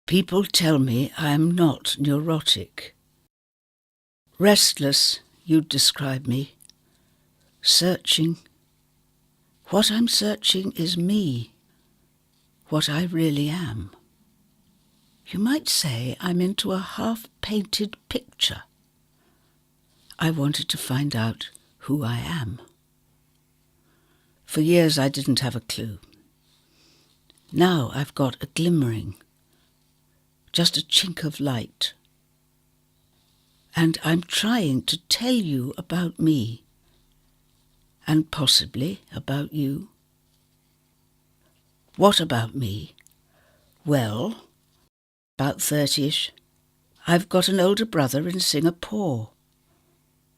People tell me I'm not neurotic. Restless, you'd describe me. Searching. What I'm searching is me, what I really am. You might say I'm into a half-painted picture. I wanted to find out who I am. For years I didn't have a clue. Now I've got a glimmering, just a chink of light. And I'm trying to tell you about me, and possibly about you. What about me? Well, about 30ish. I've got an older brother in Singapore.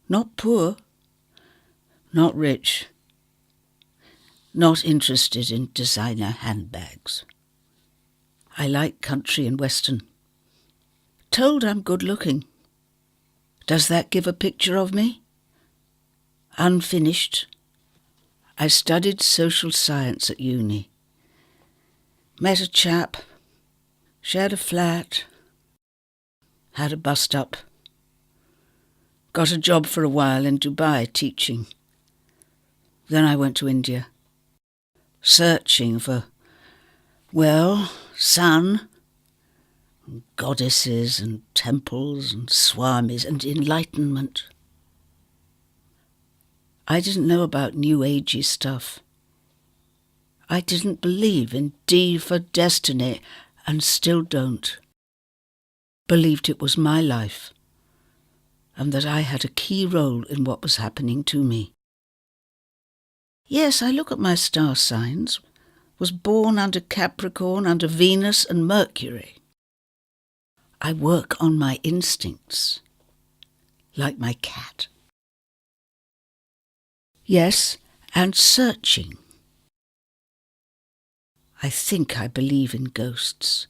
Not poor, not rich, not interested in designer handbags. I like country and western. Told I'm good looking. Does that give a picture of me? Unfinished. I studied social science at uni. Met a chap, shared a flat, had a bust-up. Got a job for a while in Dubai teaching. Then I went to India, searching for, well, sun, goddesses and temples and swamis and enlightenment. I didn't know about New Agey stuff. I didn't believe in D for destiny, and still don't. Believed it was my life, and that I had a key role in what was happening to me. Yes, I look at my star signs. Was born under Capricorn, under Venus and Mercury. I work on my instincts, like my cat. Yes, and searching. I think I believe in ghosts,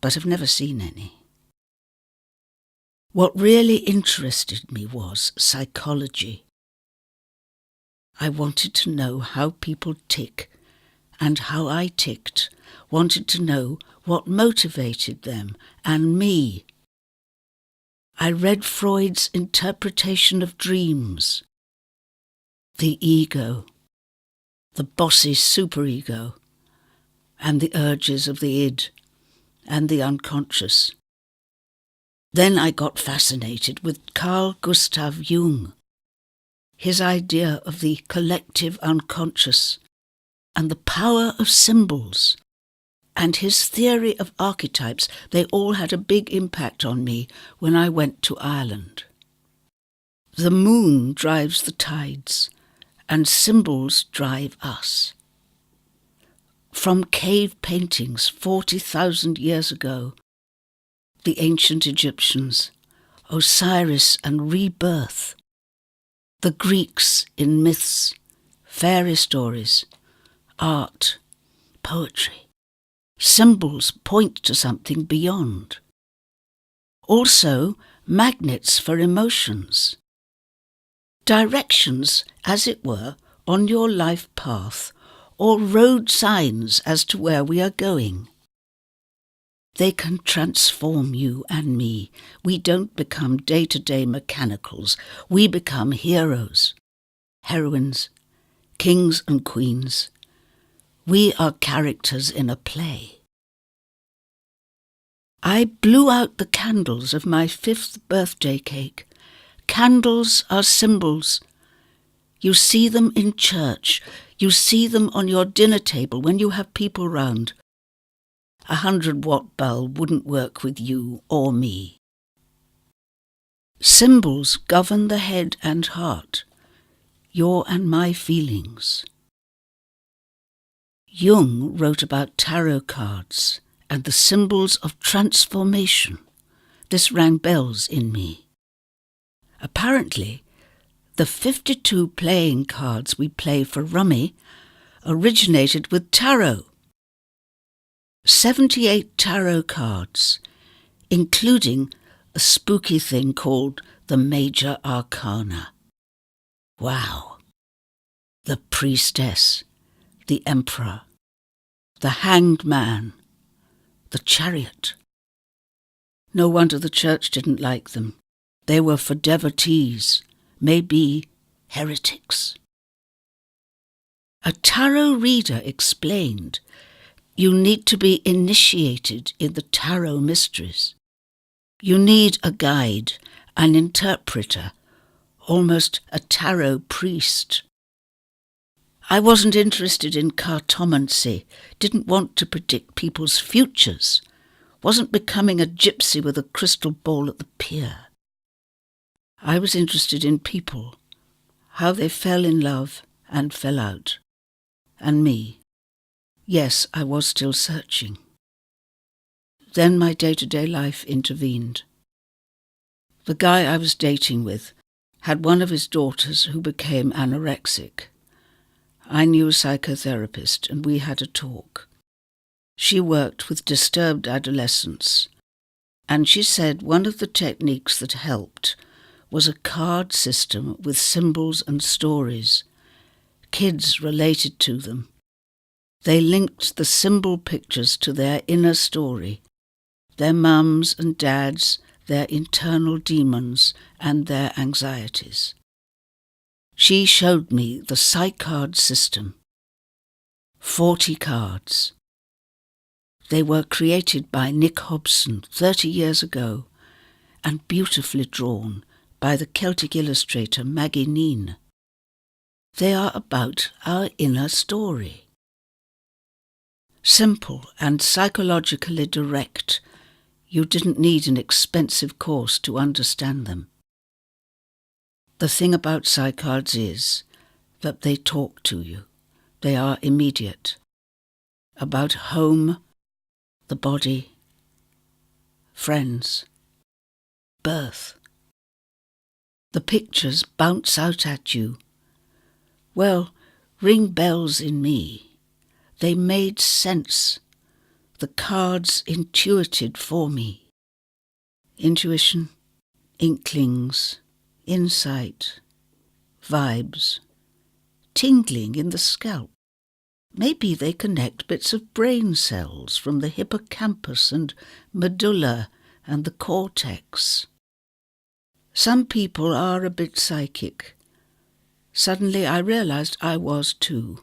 but have never seen any. What really interested me was psychology. I wanted to know how people tick and how I ticked, wanted to know what motivated them and me. I read Freud's interpretation of dreams. The ego, the bossy superego, and the urges of the id and the unconscious. Then I got fascinated with Carl Gustav Jung, his idea of the collective unconscious and the power of symbols, and his theory of archetypes. They all had a big impact on me when I went to Ireland. The moon drives the tides, and symbols drive us. From cave paintings 40,000 years ago, the ancient Egyptians, Osiris and rebirth, the Greeks in myths, fairy stories, art, poetry. Symbols point to something beyond. Also, magnets for emotions. Directions, as it were, on your life path, or road signs as to where we are going. They can transform you and me. We don't become day-to-day mechanicals. We become heroes, heroines, kings and queens. We are characters in a play. I blew out the candles of my 5th birthday cake. Candles are symbols. You see them in church. You see them on your dinner table when you have people round. A 100-watt bulb wouldn't work with you or me. Symbols govern the head and heart, your and my feelings. Jung wrote about tarot cards and the symbols of transformation. This rang bells in me. Apparently, the 52 playing cards we play for rummy originated with tarot. 78 tarot cards, including a spooky thing called the Major Arcana. Wow! The Priestess, the Emperor, the Hanged Man, the Chariot, No wonder the church didn't like them. They were for devotees, maybe heretics. A tarot reader explained, you need to be initiated in the tarot mysteries. You need a guide, an interpreter, almost a tarot priest. I wasn't interested in cartomancy, didn't want to predict people's futures, wasn't becoming a gypsy with a crystal ball at the pier. I was interested in people, how they fell in love and fell out. And me. Yes, I was still searching. Then my day-to-day life intervened. The guy I was dating with had one of his daughters who became anorexic. I knew a psychotherapist and we had a talk. She worked with disturbed adolescents, and she said one of the techniques that helped was a card system with symbols and stories. Kids related to them. They linked the symbol pictures to their inner story, their mums and dads, their internal demons and their anxieties. She showed me the Psycards system. 40 cards. They were created by Nick Hobson 30 years ago and beautifully drawn by the Celtic illustrator Maggie Neen. They are about our inner story. Simple and psychologically direct, you didn't need an expensive course to understand them. The thing about Psycards is that they talk to you. They are immediate. About home, the body, friends, birth. The pictures bounce out at you. Well, ring bells in me. They made sense. The cards intuited for me. Intuition, inklings, insight, vibes, tingling in the scalp. Maybe they connect bits of brain cells from the hippocampus and medulla and the cortex. Some people are a bit psychic. Suddenly I realized I was too.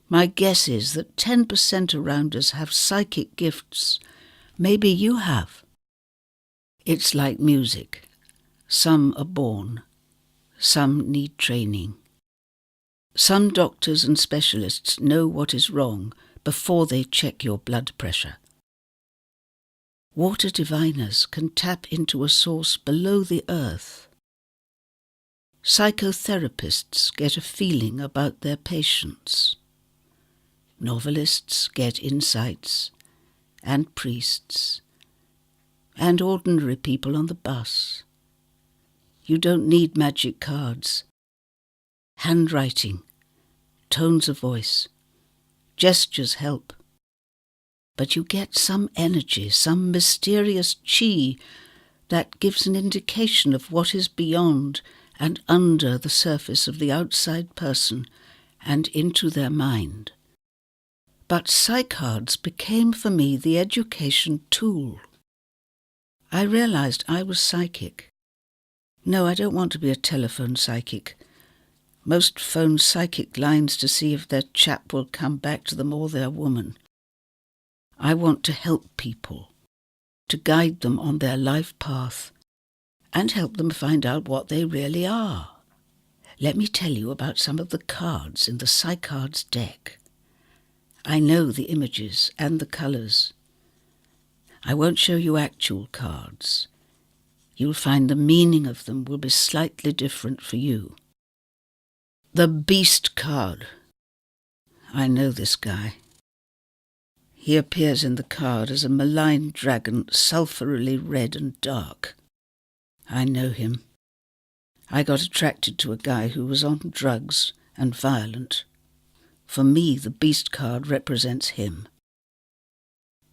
My guess is that 10% around us have psychic gifts. Maybe you have. It's like music. Some are born. Some need training. Some doctors and specialists know what is wrong before they check your blood pressure. Water diviners can tap into a source below the earth. Psychotherapists get a feeling about their patients. Novelists get insights, and priests, and ordinary people on the bus. You don't need magic cards. Handwriting, tones of voice, gestures help. But you get some energy, some mysterious chi that gives an indication of what is beyond and under the surface of the outside person and into their mind. But Psycards became for me the education tool. I realized I was psychic. No, I don't want to be a telephone psychic. Most phone psychic lines to see if their chap will come back to them or their woman. I want to help people, to guide them on their life path, and help them find out what they really are. Let me tell you about some of the cards in the Psycards deck. I know the images and the colours. I won't show you actual cards. You'll find the meaning of them will be slightly different for you. The Beast card. I know this guy. He appears in the card as a malign dragon, sulphurily red and dark. I know him. I got attracted to a guy who was on drugs and violent. For me, the Beast card represents him.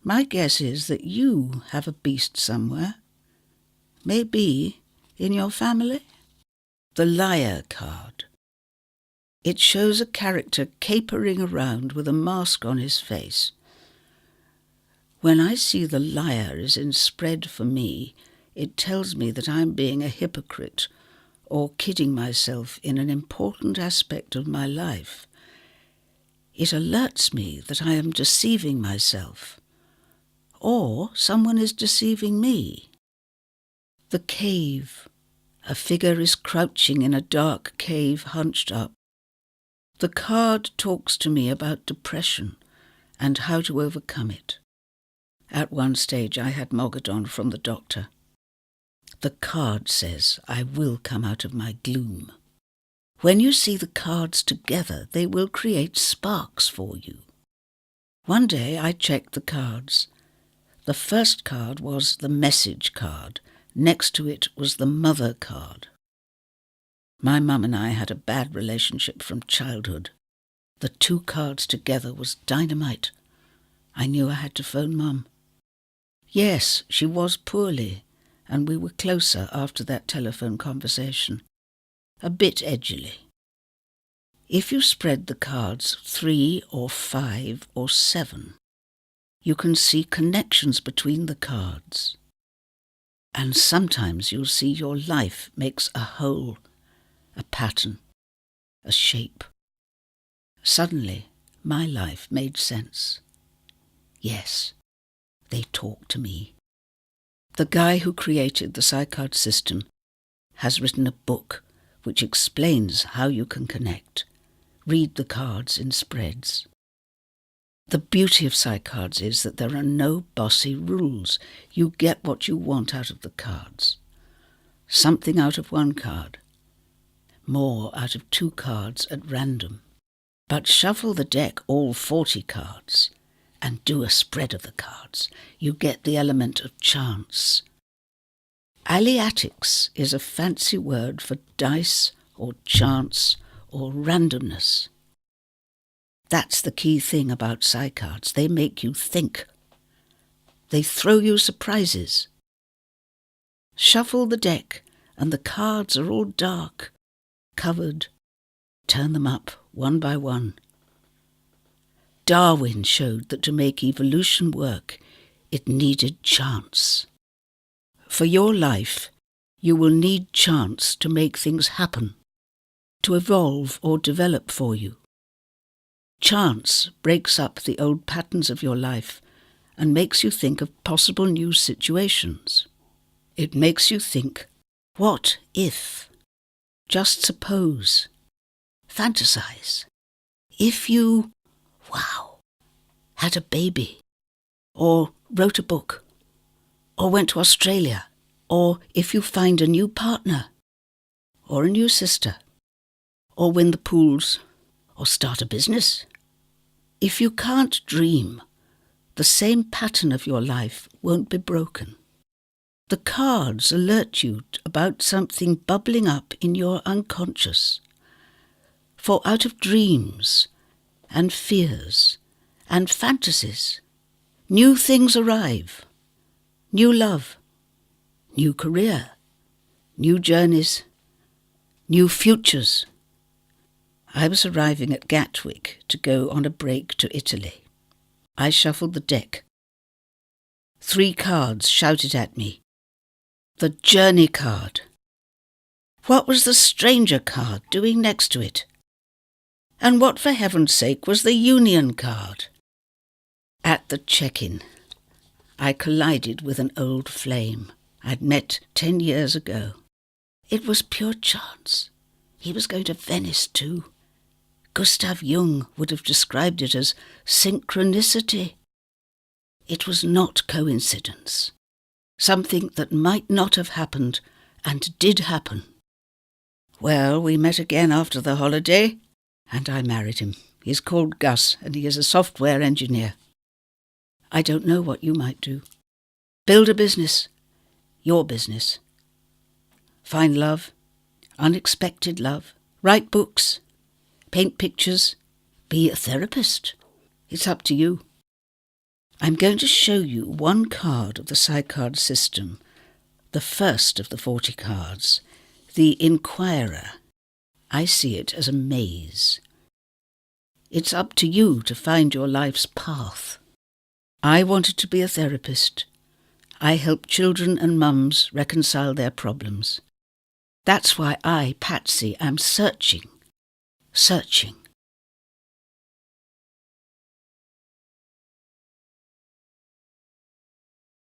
My guess is that you have a beast somewhere. Maybe in your family. The Liar card. It shows a character capering around with a mask on his face. When I see the liar is in spread for me, it tells me that I'm being a hypocrite or kidding myself in an important aspect of my life. It alerts me that I am deceiving myself, or someone is deceiving me. The cave. A figure is crouching in a dark cave, hunched up. The card talks to me about depression and how to overcome it. At one stage I had Mogadon from the doctor. The card says I will come out of my gloom. When you see the cards together, they will create sparks for you. One day I checked the cards. The first card was the message card. Next to it was the mother card. My mum and I had a bad relationship from childhood. The two cards together was dynamite. I knew I had to phone Mum. Yes, she was poorly, and we were closer after that telephone conversation. A bit edgily. If you spread the cards 3 or 5 or 7, you can see connections between the cards. And sometimes you'll see your life makes a whole, a pattern, a shape. Suddenly, my life made sense. Yes, they talk to me. The guy who created the Psycards system has written a book which explains how you can connect. Read the cards in spreads. The beauty of Psycards is that there are no bossy rules. You get what you want out of the cards. Something out of one card. More out of 2 cards at random. But shuffle the deck all 40 cards and do a spread of the cards. You get the element of chance. Aliatics is a fancy word for dice or chance or randomness. That's the key thing about Psycards. They make you think. They throw you surprises. Shuffle the deck and the cards are all dark, covered. Turn them up one by one. Darwin showed that to make evolution work, it needed chance. For your life, you will need chance to make things happen, to evolve or develop for you. Chance breaks up the old patterns of your life and makes you think of possible new situations. It makes you think, what if? Just suppose. Fantasize. If you, had a baby, or wrote a book, or went to Australia, or if you find a new partner, or a new sister, or win the pools, or start a business. If you can't dream, the same pattern of your life won't be broken. The cards alert you about something bubbling up in your unconscious. For out of dreams and fears and fantasies, new things arrive. New love, new career, new journeys, new futures. I was arriving at Gatwick to go on a break to Italy. I shuffled the deck. 3 cards shouted at me. The journey card. What was the stranger card doing next to it? And what, for heaven's sake, was the union card? At the check-in, I collided with an old flame I'd met 10 years ago. It was pure chance. He was going to Venice too. Gustav Jung would have described it as synchronicity. It was not coincidence. Something that might not have happened and did happen. Well, we met again after the holiday, and I married him. He's called Gus, and he is a software engineer. I don't know what you might do. Build a business. Your business. Find love. Unexpected love. Write books. Paint pictures. Be a therapist. It's up to you. I'm going to show you one card of the Psycards system, the first of the 40 cards, the Inquirer. I see it as a maze. It's up to you to find your life's path. I wanted to be a therapist. I help children and mums reconcile their problems. That's why I, Patsy, am searching.